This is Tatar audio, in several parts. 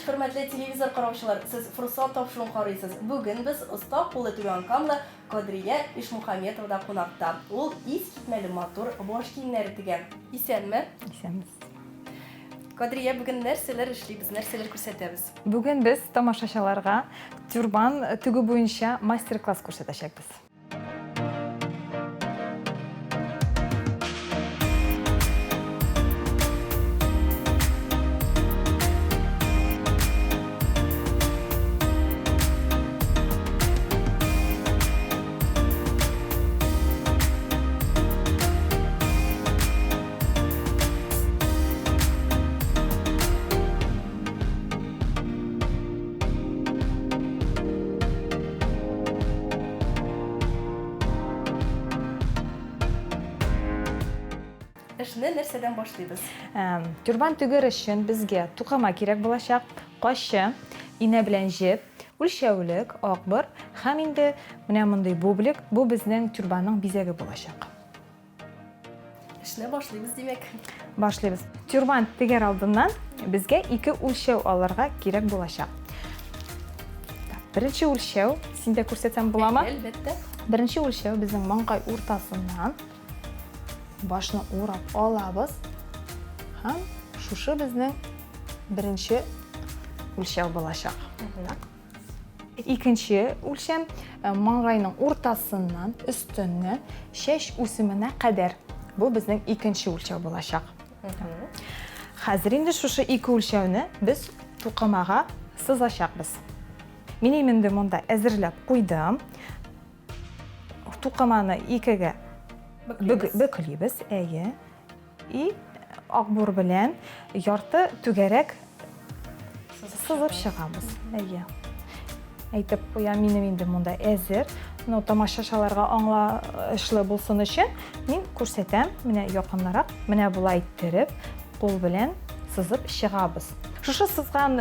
hürmetli televizor qarovchilar, siz fursat topishni qaraysiz. Bugun biz usta qo'li tugan kamla Qodriya Ishmuhamedovda qonaqda. U is kitmali motor bosh kiyimlari tigan. Isanmi? Isamiz. Qodriya, bugun narsalar ishlaymiz, narsalar ko'rsatamiz. Bugun biz tomoshachilarga turban tugu bo'yicha master-klass ko'rsatacakmiz. Ishni narsadan boshlaymiz. Turban tugir uchun bizga to'qima kerak bo'lacak, qo'shi, ina bilan jip, o'lchovlik, oqbir, ham endi mana bunday boblik, bu bizning turbanning bezagi bo'lacak. Ishni boshlaymiz demak. Boshlaymiz. Turban tegar oldindan bizga ikki o'lchov olirga kerak bo'lacak. Birinchi o'lchov, senda ko'rsatsam bo'ladimi? Albatta. Birinchi o'lchov bizning manqay o'rtasidan boshni o'rab olamiz. Ham shu bizning birinchi o'lchov bo'lacak. Ikkinchi o'lcham mang'ayning o'rtasidan ustuni shesh o'simina qadar. Bu bizning ikkinchi o'lchov bo'lacak. Hozir endi shu ikki o'lchovni biz to'qimaga sizashaqmiz. Men endi bunda azirlab qo'ydim. To'qimani ikkiga bökülüyoruz, iyi. Oqbur bilan yorti tugarak sızıp çıqamiz. İyi. Aytib qo'yam, menim endi bunda azir. Tomoshachilarga anglashli bo'lsin uchun men ko'rsatam, mana yaqinroq, mana bulay ayttirib, qo'l bilan sızıp chiqamiz. Shu sızgan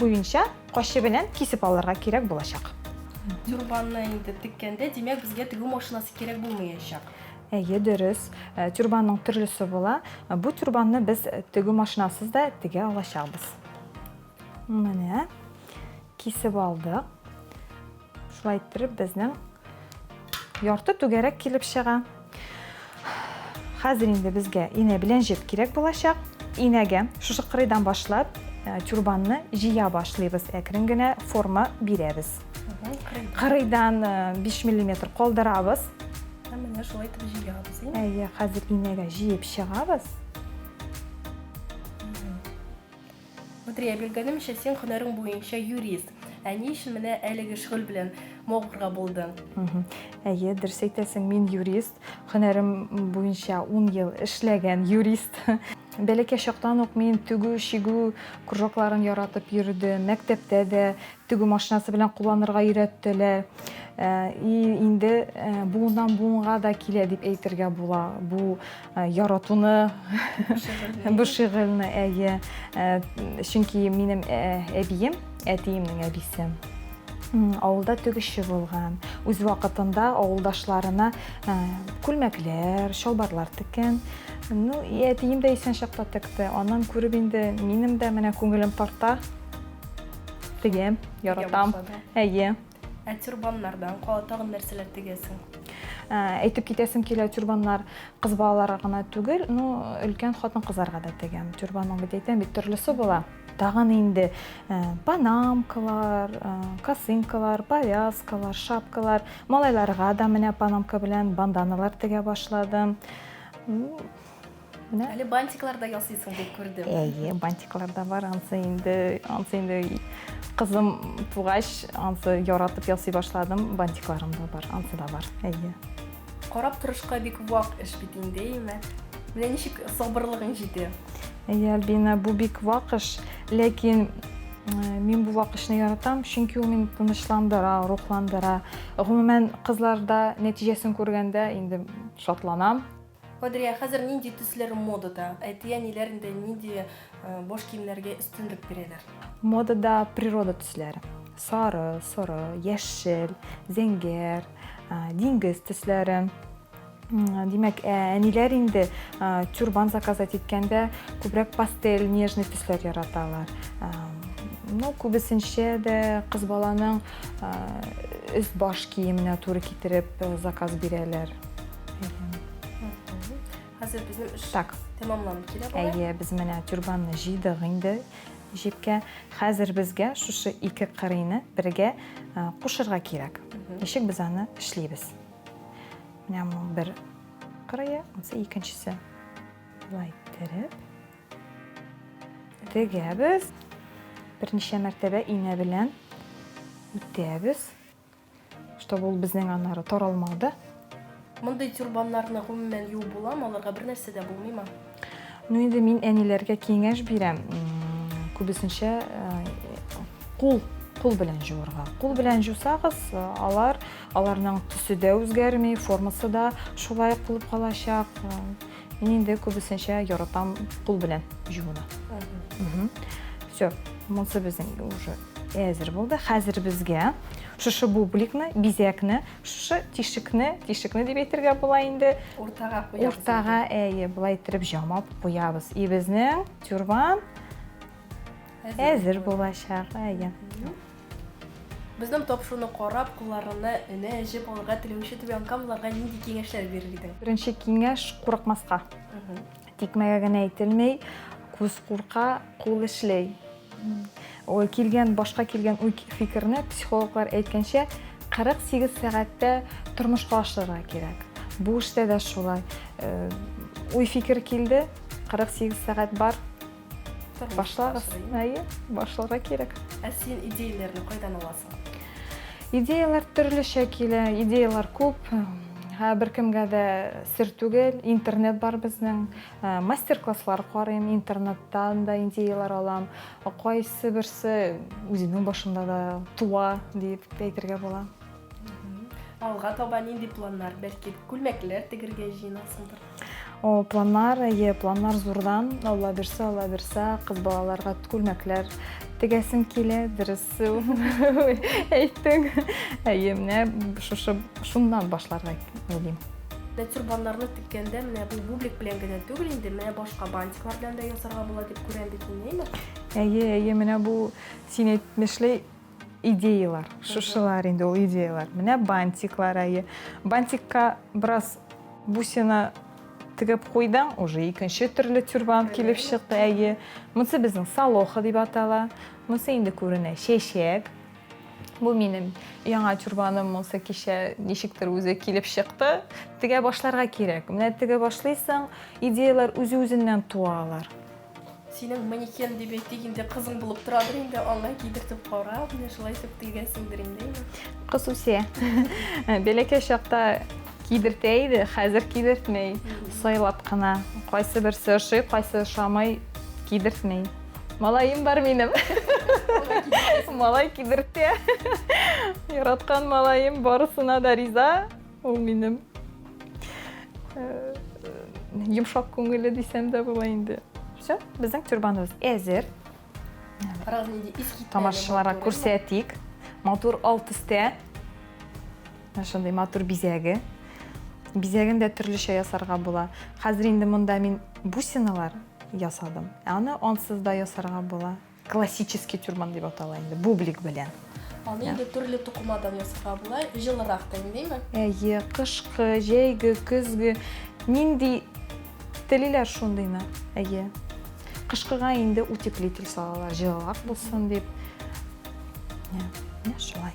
bo'yicha qo'shi bilan kesib olishga kerak bo'lacak. Turbanni endi tikkanda, demak bizga tiguv mashinasi kerak bo'lmayacak. Dürüst. Turbanның türlüsü bola. Bu turbanni biz tügü maşinasız da tige alacağız. Mana kesib aldık. Şulay ettirib bizning yorti tugarak kelib chiqgan. Hozir endi bizga ina bilan jip kerak bo'lacak. Inaga shu qiridan boshlab turbanni jiya boshlaymiz. Akringina forma beramiz. Qiridan 5 mm qoldiramiz. Mana shulay etib jiyamiz. Hozir inaga jiyib chiqamiz. Qodriya, bilganimcha sen hunaring bo'yicha yurist. Ani ishni mana haligi shug'ul bilan mo'g'irga bo'lding. Durs aytasan, men yurist. Hunarim bo'yicha 10 yil ishlagan yurist. Balaki shoqdan men tugu, shigu kurjoklarini yaratib yurdim. Maktabda da tugu mashinasi bilan qo'llanirga o'rgatdilar. Endi bundan bunga da keladi deb aytirga bo'la. Bu yaratuvni, bu shug'ulni chunki menim abiyim, atiyimning abisi. Avulda tugishchi bo'lgan. O'z vaqtida avuldoshlarına ko'lmaklar, shalbarlar tikkan. Atiyim da eson shaqta tikdi. Onam ko'rib endi menim da mana ko'nglim torta. Tigam, yaratam. Turbanlardan qolgan narsalar tegasin. Aytib ketasim keladi, turbanlar qiz bolalarga gina tugil, ulkan xotin qizlarga da tegam. Turbanning bitaydan bir turlisi bo'la. Tag'in endi panamkalar, kosinkalar, повязкалар, шапкалар, malaylarga da mana panamka bilan bandanalar tega boshladim. Hali bantiklarda yasaysan deb ko'rdim. Bantiklarda var, ansa endi qizim tug'ash, ansa yaratib yasay boshladim, bantiklarim da var, ansa da var. Qarab turishga bek vaq ish bitingdaymi? Mana nechik sabırlig'ing jeti? Albina, bu bek vaq ish, lekin men bu vaq ishni yaratam, chunki u meni tinchlandira, ruhlandira. Umuman qizlarda natijasini ko'rganda endi shodlanam. Qodriya, hozir nindi tuslar modada? Aytganilarida nindi bosh kiyimlarga ustunlik beradilar? Modada priroda tuslari. Sari, yashil, zangar, dengiz tuslari. Demak, anilar endi turban zakazat etganda ko'proq pastel, nejniy tuslar yaratalar. Күбесенчә дә кыз баланың үз баш киеменә туры китереп заказ бирәләр. Хәзер безнең эш Так. тәмамланып килә була. Без менә тюрбанны җыйдык инде. Җипкә хәзер безгә шушы 2 кырыйны бергә кушырга кирәк. Ничек без аны эшлибез? Менә бер кырые, икенчесе. Булай иттереп тегәбез. Берничә мәртәбә иңә белән үтәбез. Чтобы ул безнең аннары таралмады. Мондай тюрбаннарны гомумән юу буламы? Аларга бер нәрсә дә булмыймы? Инде мин әниләргә киңәш бирәм. Күбесенчә кул белән җуырга. Кул белән җусагыз, аларның төсе дә үзгәрми, формасы да шулай булып калачак. Мин инде күбесенчә яратам кул белән җууны. Всё, монсы безнең уже әзер булды. Хәзер безгә шушы бубликны, бизәкне, шушы тишекне дип әйтергә була инде. Уртага куябыз. Уртага булай иттереп җамап куябыз. И безнең тюрбан әзер булачак. Безнең тапшыруны карап, кулларына энә җеп алырга теләүче тюбянкамларга нинди киңәшләр бирер идең? Беренче киңәш курыкмаска. Тикмәгә генә әйтелмәй, күз курка, кул эшләй. Башка килгән фикерне психологлар әйткәнчә 48 сәгатьтә тормышка ашырга кирәк. Бу эштә дә шулай. Фикер килде, 48 сәгать бар. Башлагыз. Башларга кирәк. Ә син идеяләрне кайдан аласың? Идеялар төрлечә килә, идеялар күп. Беркемгә дә сер түгел, интернет бар безнең. Мастер-класслар карыйм, интернеттан да идеялар алам. Кайсы берсе үзенең башында да туа дип әйтергә була. Алга таба нинди планнар? Бәлки күлмәкләр тегергә җыенасыңдыр. Планнар зурдан. Алла бирсә, кыз балаларга күлмәкләр тегәсем килә, дөрес әйттең. Менә шуннан башларга уйлыйм. Тюрбаннарны тиккәндә менә бу бублик белән генә түгел инде, менә башка бантиклар белән дә ясарга була дип күрәм бит инде. Менә бу син әйтмешле идеялар. Шушылар инде ул идеялар. Менә бантиклар. Бантикка бераз бусина тегеп куйдың, уже икенче төрле тюрбан килеп чыкты. Монсы безнең салоха дип атала. Монсы инде күренә чәчәк. Бу минем яңа тюрбаным, монсы кичә ничектер үзе килеп чыкты. Тегә башларга кирәк. Менә тегә башлыйсың, идеялар үзе-үзеннән туалар. Синең манекен дип әйтик инде кызың булып торадыр инде, аңа кидертеп карап, менә шулай итеп тигәнсеңдер инде. Кысусе. Бәләкәй чакта кидертә иде, хәзер кидертмәй. Сайлап кына. Кайсы берсе ошый, кайсы ошамай кидертмәй. Малаем бар минем. Малай кидертә. Яраткан малаем барысына да риза. Ул минем йомшак күңелле дисәм дә була инде. Всё, безнең тюрбаныбыз әзер. Тамашачыларга күрсәтик. Матур алт өстә. Шундай матур бизәге. Бизәген дә төрлечә ясарга була. Хәзер инде монда мин бусиналар ясадым. Аны ансыз да ясарга була. Классический тюрбан дип атала инде, бублик белән. Аны инде төрле тукымадан ясарга була, җылырак та индеме? Кышкы, җәйге, көзге нинди телиләр шундыйны. Кышкыга инде утеплитель салалар, җылырак булсын дип. Шулай.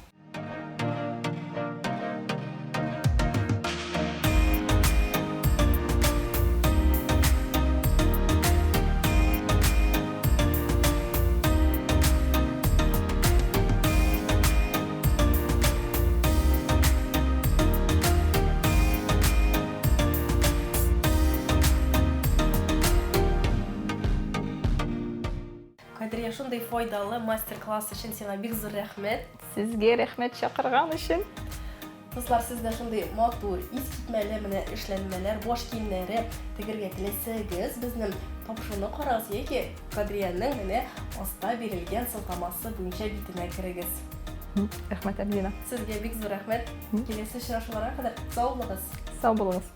Кадрия, шундай файдалы мастер-класс өчен сиңа бик зур рәхмәт. Сезгә рәхмәт чакырган өчен. Кызлар, сездә шундай матур, искитмәле менә эшләнмәләр, баш киемнәре тегергә теләсәгез, безнең тапшыруны карагыз яки Кадрияның менә аста бирелгән сылтамасы буенча битенә керегез. Рәхмәт, Әмина. Сезгә бик зур рәхмәт. Киләсе очрашуларга кадәр сау булыгыз. Сау булыгыз.